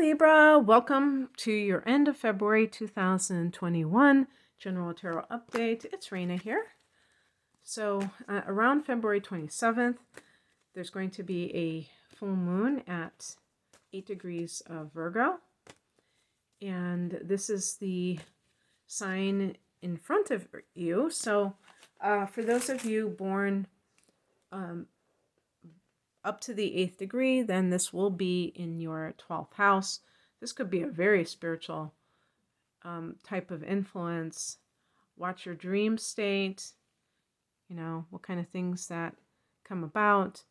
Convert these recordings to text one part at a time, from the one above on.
Libra, welcome to your end of February 2021 General Tarot Update. It's Raina here. So around February 27th, there's going to be a full moon at 8 degrees of Virgo. And this is the sign in front of you. So for those of you born up to the 8th degree, then this will be in your 12th house. This could be a very spiritual type of influence. Watch your dream state, what kind of things that come about,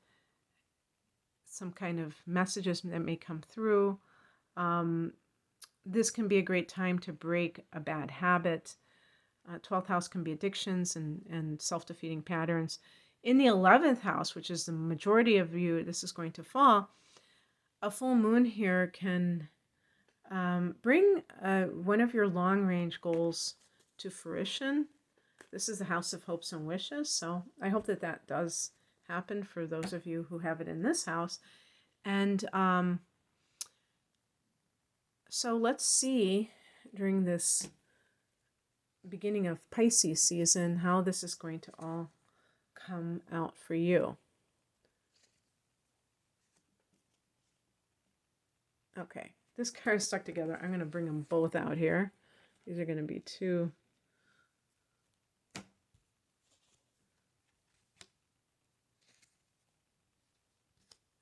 some kind of messages that may come through. This can be a great time to break a bad habit. 12th house can be addictions and self-defeating patterns. In the 11th house, which is the majority of you, this is going to fall. A full moon here can bring one of your long-range goals to fruition. This is the house of hopes and wishes, so I hope that that does happen for those of you who have it in this house. And so let's see during this beginning of Pisces season how this is going to all come out for you. Okay, this card is stuck together. I'm going to bring them both out here. These are going to be two.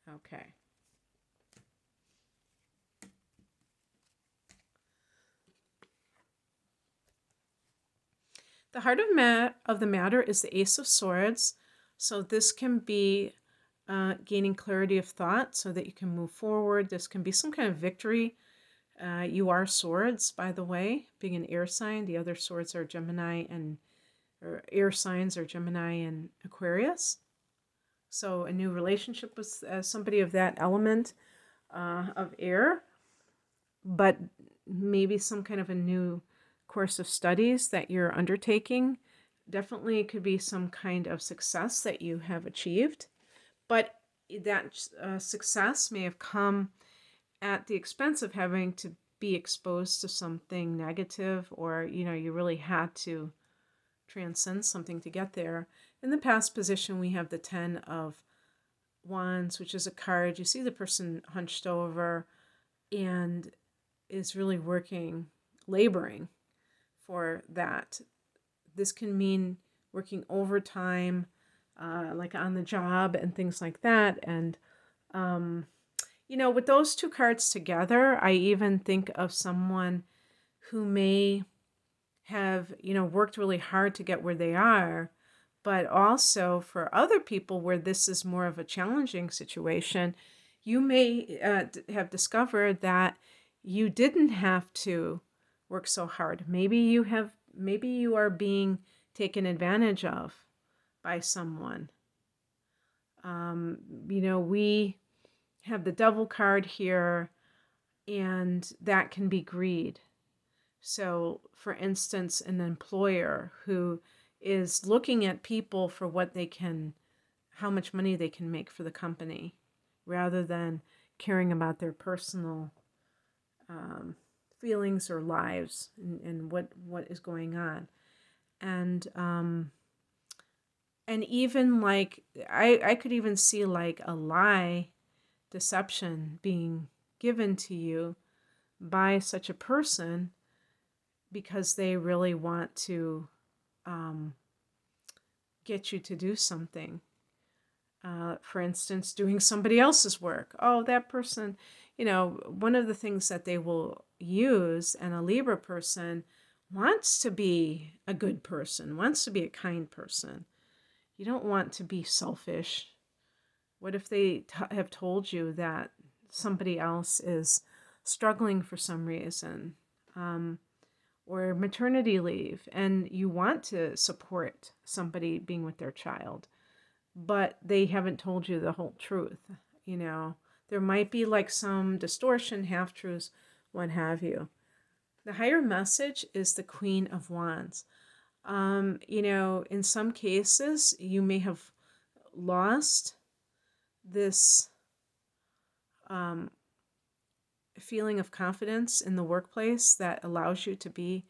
Okay. The heart of the matter is the Ace of Swords. So this can be gaining clarity of thought so that you can move forward. This can be some kind of victory. You are swords, by the way, being an air sign. The other swords are Gemini or air signs are Gemini and Aquarius. So a new relationship with somebody of that element of air, but maybe some kind of a new course of studies that you're undertaking. Definitely it could be some kind of success that you have achieved, but that success may have come at the expense of having to be exposed to something negative, or you really had to transcend something to get there. In the past position, we have the 10 of Wands, which is a card. You see the person hunched over and is really working, laboring for that. This can mean working overtime, like on the job and things like that. And, with those two cards together, I even think of someone who may have, worked really hard to get where they are, but also for other people where this is more of a challenging situation, you may have discovered that you didn't have to work so hard. Maybe you are being taken advantage of by someone. We have the Devil card here, and that can be greed. So, for instance, an employer who is looking at people for how much money they can make for the company, rather than caring about their personal feelings or lives and what is going on. And even like I could even see like a lie, deception being given to you by such a person because they really want to get you to do something. For instance, doing somebody else's work. Oh, that person, one of the things that they will use, and a Libra person wants to be a good person, wants to be a kind person. You don't want to be selfish. What if they have told you that somebody else is struggling for some reason, or maternity leave, and you want to support somebody being with their child, but they haven't told you the whole truth? There might be like some distortion, half-truths, what have you. The higher message is the Queen of Wands. In some cases, you may have lost this feeling of confidence in the workplace that allows you to be,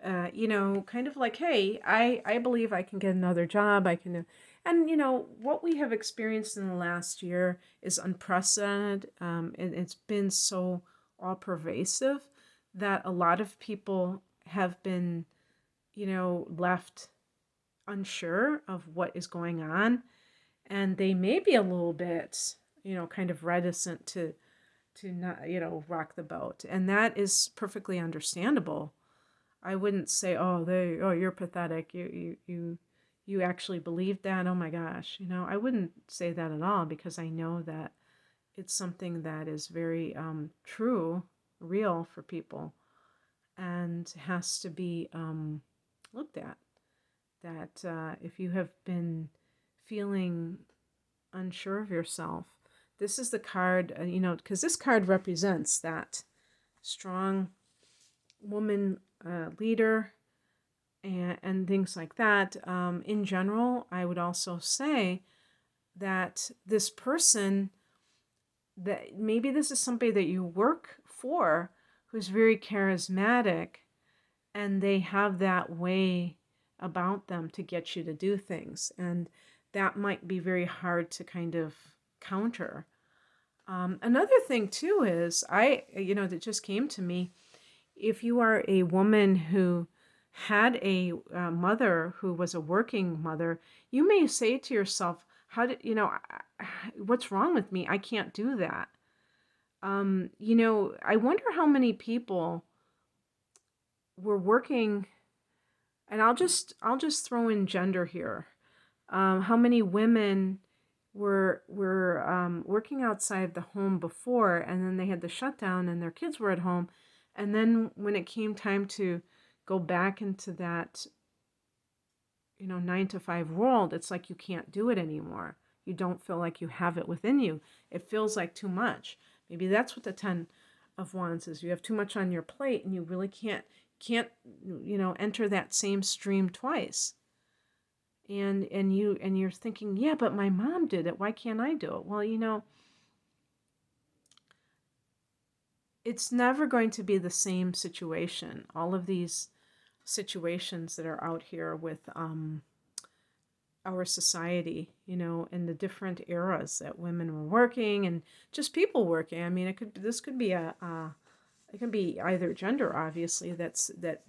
kind of like, hey, I believe I can get another job. I can, and what we have experienced in the last year is unprecedented. It's been so all pervasive that a lot of people have been, left unsure of what is going on, and they may be a little bit, kind of reticent to not, rock the boat, and that is perfectly understandable. I wouldn't say, oh, you're pathetic. You actually believed that. Oh my gosh, I wouldn't say that at all, because I know that it's something that is very true, real for people, and has to be looked at. That if you have been feeling unsure of yourself, this is the card, because this card represents that strong woman leader and things like that. In general, I would also say that this person, that maybe this is somebody that you work for who's very charismatic, and they have that way about them to get you to do things. And that might be very hard to kind of counter. Another thing too is, that just came to me, if you are a woman who had a mother who was a working mother, you may say to yourself, what's wrong with me? I can't do that. I wonder how many people were working, and I'll just throw in gender here. How many women were working outside the home before, and then they had the shutdown and their kids were at home, and then when it came time to go back into that 9 to 5 world, it's like you can't do it anymore. You don't feel like you have it within you. It feels like too much. Maybe that's what the 10 of Wands is. You have too much on your plate, and you really can't enter that same stream twice. And you're thinking, yeah, but my mom did it. Why can't I do it? Well, it's never going to be the same situation. All of these situations that are out here with our society, in the different eras that women were working, and just people working. I mean, this could be it can be either gender, obviously, that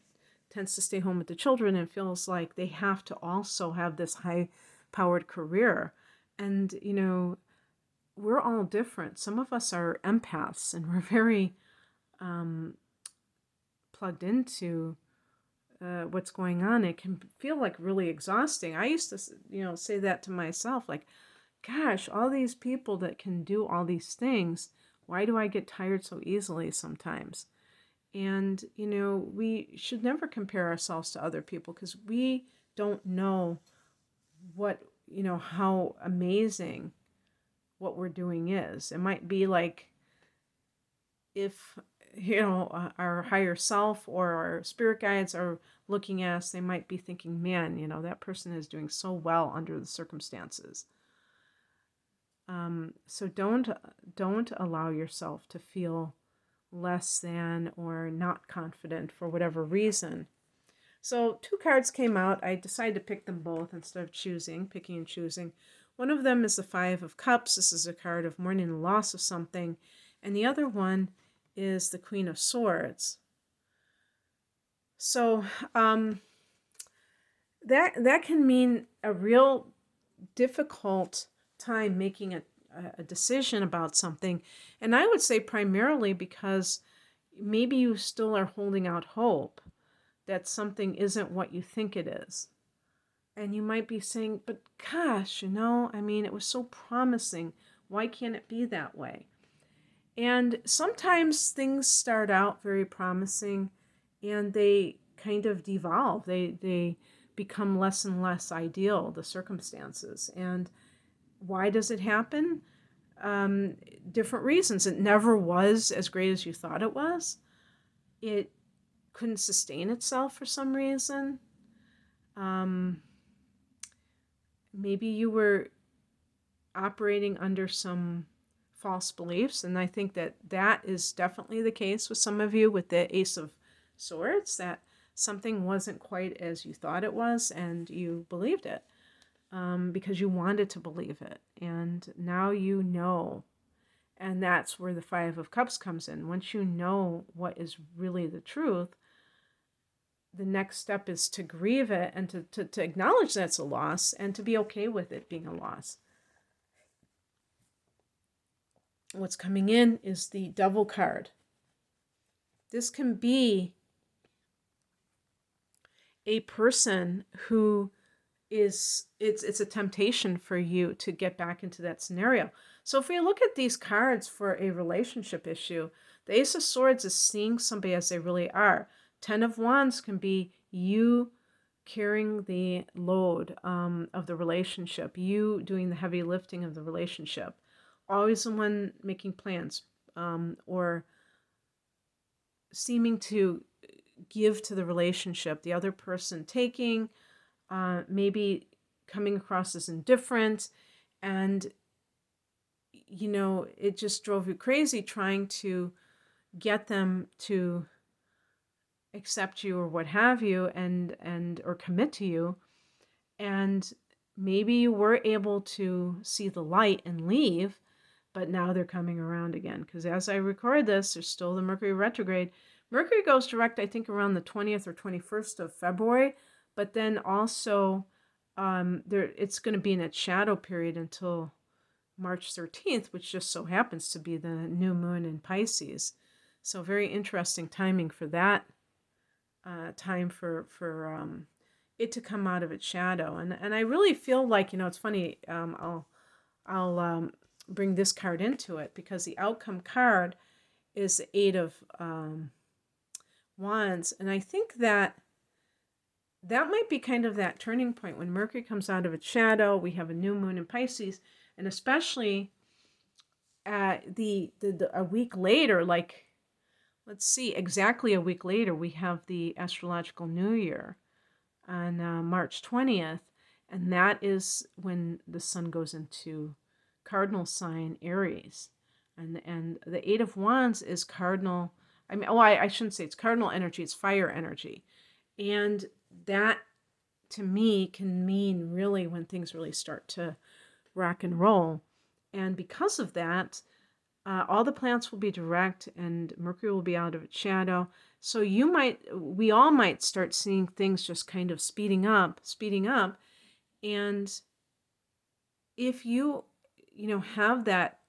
tends to stay home with the children and feels like they have to also have this high-powered career. And, we're all different. Some of us are empaths, and we're very plugged into what's going on. It can feel like really exhausting. I used to, say that to myself, like, gosh, all these people that can do all these things, why do I get tired so easily sometimes? And, we should never compare ourselves to other people, because we don't know what, how amazing what we're doing is. It might be like, if, our higher self or our spirit guides are looking at us, they might be thinking, man, that person is doing so well under the circumstances. So don't allow yourself to feel less than or not confident for whatever reason. So 2 cards came out. I decided to pick them both instead of picking and choosing. One of them is the 5 of Cups. This is a card of mourning the loss of something. And the other one is the Queen of Swords. So that can mean a real difficult time making a decision about something. And I would say primarily because maybe you still are holding out hope that something isn't what you think it is. And you might be saying, but gosh, it was so promising. Why can't it be that way? And sometimes things start out very promising and they kind of devolve. They become less and less ideal, the circumstances. And why does it happen? Different reasons. It never was as great as you thought it was. It couldn't sustain itself for some reason. Maybe you were operating under some false beliefs. And I think that that is definitely the case with some of you with the Ace of Swords, that something wasn't quite as you thought it was and you believed it because you wanted to believe it. And now you know. And that's where the Five of Cups comes in. Once you know what is really the truth, the next step is to grieve it and to acknowledge that's a loss and to be okay with it being a loss. What's coming in is the Devil card. This can be a person who it's a temptation for you to get back into that scenario. So if we look at these cards for a relationship issue, the Ace of Swords is seeing somebody as they really are. 10 of Wands can be you carrying the load of the relationship, you doing the heavy lifting of the relationship, always the one making plans or seeming to give to the relationship, the other person taking, maybe coming across as indifferent, and you know, it just drove you crazy trying to get them to accept you or what have you, and or commit to you. And maybe you were able to see the light and leave, but now they're coming around again, because as I record this, there's still the Mercury retrograde. Mercury goes direct, I think, around the 20th or 21st of February, but then also it's going to be in its shadow period until March 13th, which just so happens to be the new moon in Pisces. So very interesting timing for that time for it to come out of its shadow. And I really feel like, you know, it's funny, I'll bring this card into it, because the outcome card is the Eight of Wands. And I think that might be kind of that turning point when Mercury comes out of its shadow. We have a new moon in Pisces, and especially a week later, like, let's see, exactly a week later, we have the astrological new year on March 20th, and that is when the sun goes into cardinal sign Aries. And the Eight of Wands is cardinal. I mean, I shouldn't say it's cardinal energy, it's fire energy. And that, to me, can mean really when things really start to rock and roll. And because of that, all the planets will be direct and Mercury will be out of its shadow. So we all might start seeing things just kind of speeding up. And if you have that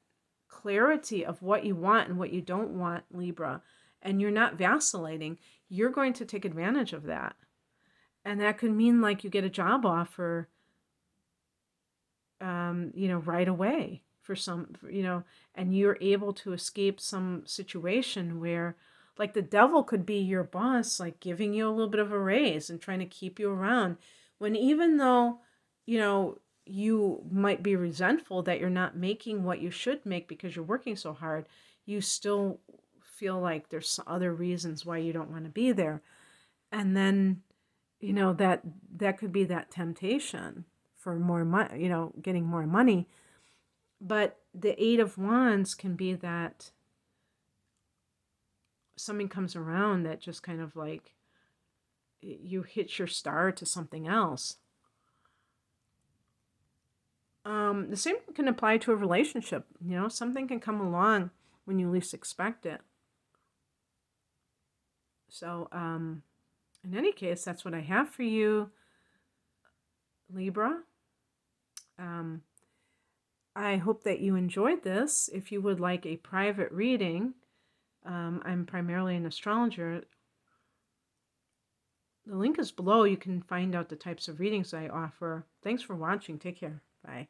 clarity of what you want and what you don't want, Libra, and you're not vacillating, you're going to take advantage of that. And that could mean like you get a job offer, right away for some, and you're able to escape some situation where, like, the devil could be your boss, like giving you a little bit of a raise and trying to keep you around, when even though, you might be resentful that you're not making what you should make because you're working so hard, you still feel like there's other reasons why you don't want to be there. And then, that could be that temptation for more money, getting more money. But the Eight of Wands can be that something comes around that just kind of like you hit your star to something else. The same can apply to a relationship. Something can come along when you least expect it. So, in any case, that's what I have for you, Libra. I hope that you enjoyed this. If you would like a private reading, I'm primarily an astrologer. The link is below. You can find out the types of readings I offer. Thanks for watching. Take care. Bye.